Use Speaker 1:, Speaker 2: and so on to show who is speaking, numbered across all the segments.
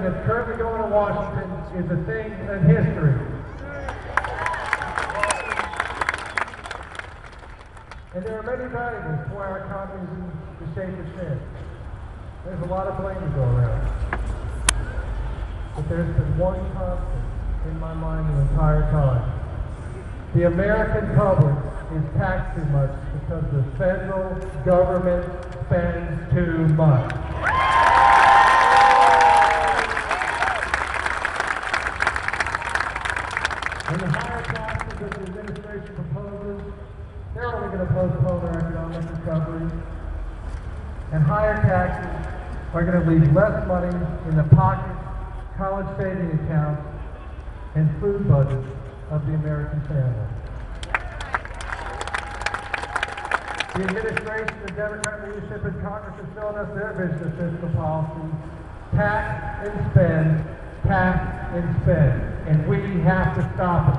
Speaker 1: that's currently going to Washington is a thing of history. And there are many variables to why our economy is in the shape it's in. There's a lot of blame to go around. But there's been one constant in my mind the entire time. The American public is taxed too much because the federal government spends too much. And the higher taxes that the administration proposes, they're only going to postpone our economic recovery. And higher taxes are going to leave less money in the pockets, college saving accounts, and food budgets of the American family. The administration and Democrat leadership in Congress has shown us their vision of fiscal policy. Tax and spend, tax and spend. And we have to stop it.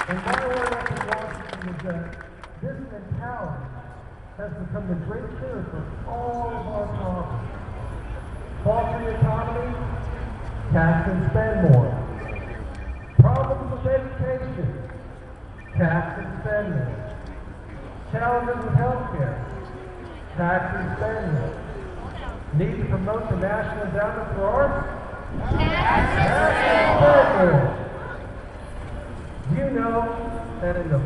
Speaker 1: And my word up in Washington is that this mentality has become the great cure for all of our problems. Faltering economy, tax and spend more. Problems with education, tax and spend more. Challenges with health care, tax and spend more. Need to promote the National Endowment for Arts, tax and spend more. Do you know that in the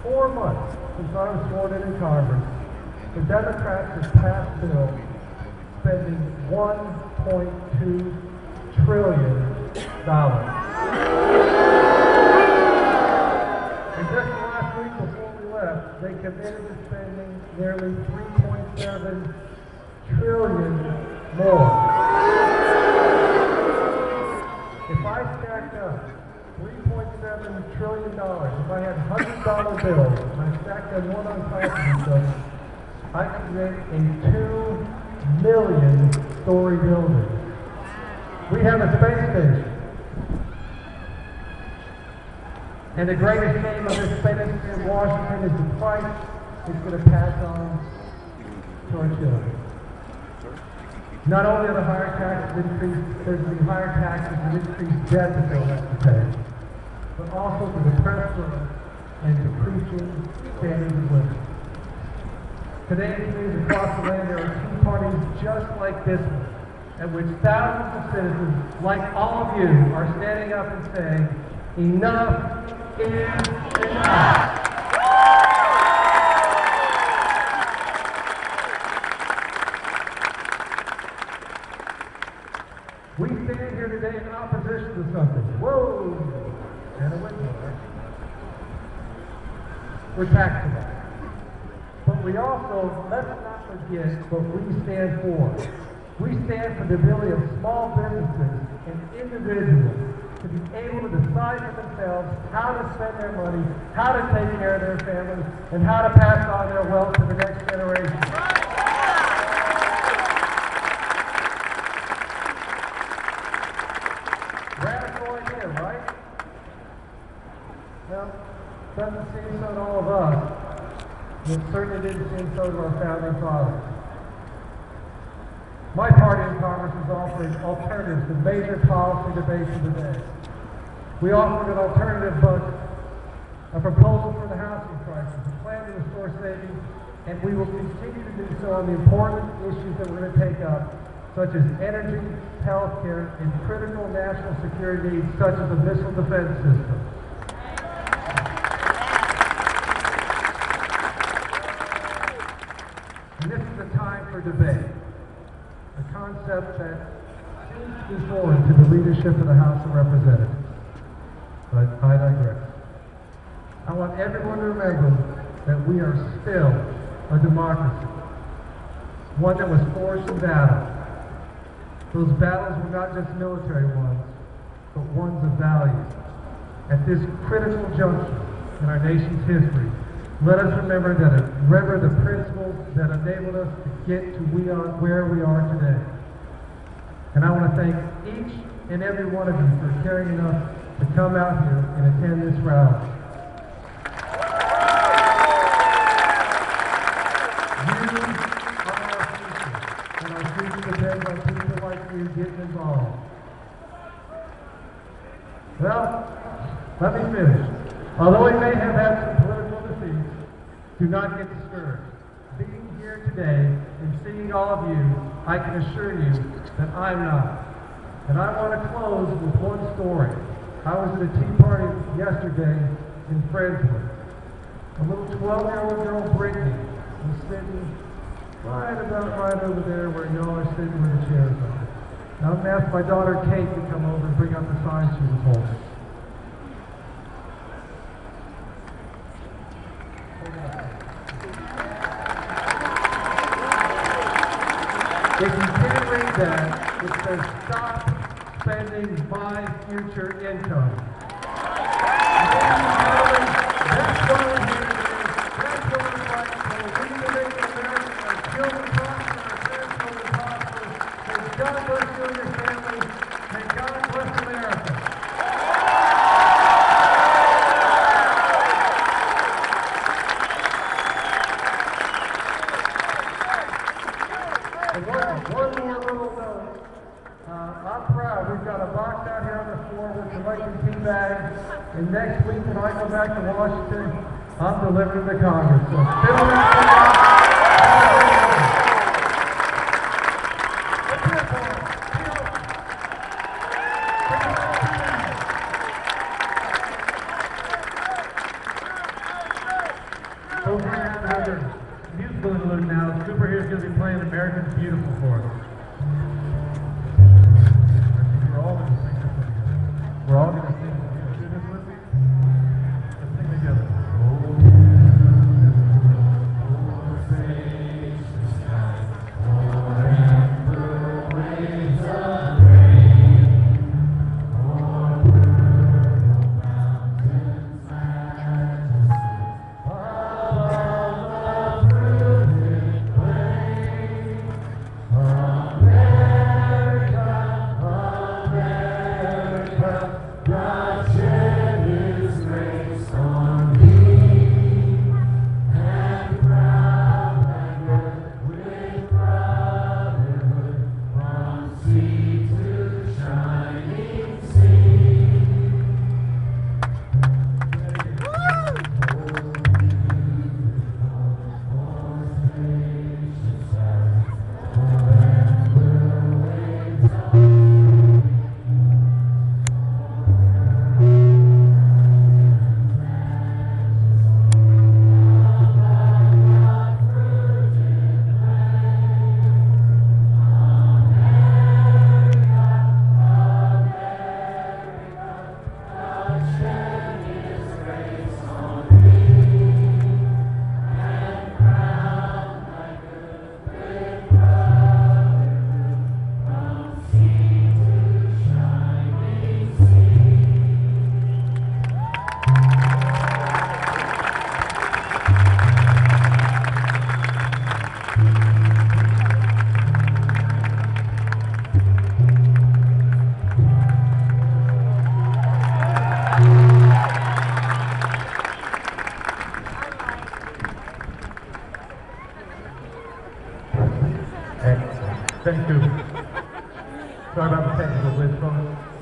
Speaker 1: 4 months since I was sworn in Congress, the Democrats have passed a bill spending $1.2 trillion. And just last week before we left, they committed to spending nearly $3.7 trillion more. If I stacked up $3.7 trillion, if I had $100 bills, and I stacked them one on top of each other, I could create a 2 million story building. We have a space station. And the greatest shame of this space station in Washington is the price it's going to pass on to our children. Not only are the higher taxes increased, there's the higher taxes and increased debt that they'll have to pay, but also the depressed growth and decreasing standards of living. Today in communities across the land, there are tea parties just like this one, at which thousands of citizens, like all of you, are standing up and saying, enough is enough. We stand here today in opposition to something. Whoa! And a window. We're taxing it. But we also, let's not forget what we stand for. We stand for the ability of small businesses and individuals to be able to decide for themselves how to spend their money, how to take care of their families, and how to pass on their wealth to the next generation. Radical idea, right? Well, doesn't seem so to all of us. It certainly didn't seem so to our founding fathers. My party in Congress is offering alternatives to major policy debates of the day. We offered an alternative budget, a proposal for the housing crisis, a plan to restore savings, and we will continue to do so on the important issues that we're going to take up, such as energy, health care, and critical national security needs, such as the missile defense system. And this is a time for debate. A concept that seems to be foreign to the leadership of the House of Representatives. But I digress. I want everyone to remember that we are still a democracy. One that was forged in battle. Those battles were not just military ones, but ones of values. At this critical juncture in our nation's history, let us remember the principles that enabled us to get to where we are today. And I want to thank each and every one of you for caring enough to come out here and attend this rally. You are depends on people like you getting involved. Well, let me finish. Although we may have had some political defeats, do not get discouraged. Being here today and seeing all of you, I can assure you that I'm not. And I want to close with one story. I was at a tea party yesterday in Friendswood. A little 12-year-old girl, Brittany, was sitting right over there where you all are sitting where the chairs are. Now I'm going to ask my daughter Kate to come over and bring up the sign she was holding. If you can't read that, it says stop spending my future income. Ladies and gentlemen, that's why we're here today. That's what we're fighting for. We need to make America our children prosper, our grandchildren prosper. May God bless you and your family. May God bless America. One more little note. I'm proud. We've got a box out here on the floor with collecting tea bags. And next week, when I go back to Washington, I'm delivering to Congress. So fill that thing up. Let's hear it for him. So we're going to have another musical interlude now. Cooper here is going to be playing American's Beautiful for us. We're all going to sing. Do this with me? Let's sing together. Thank you. Sorry about the technical glitch, folks.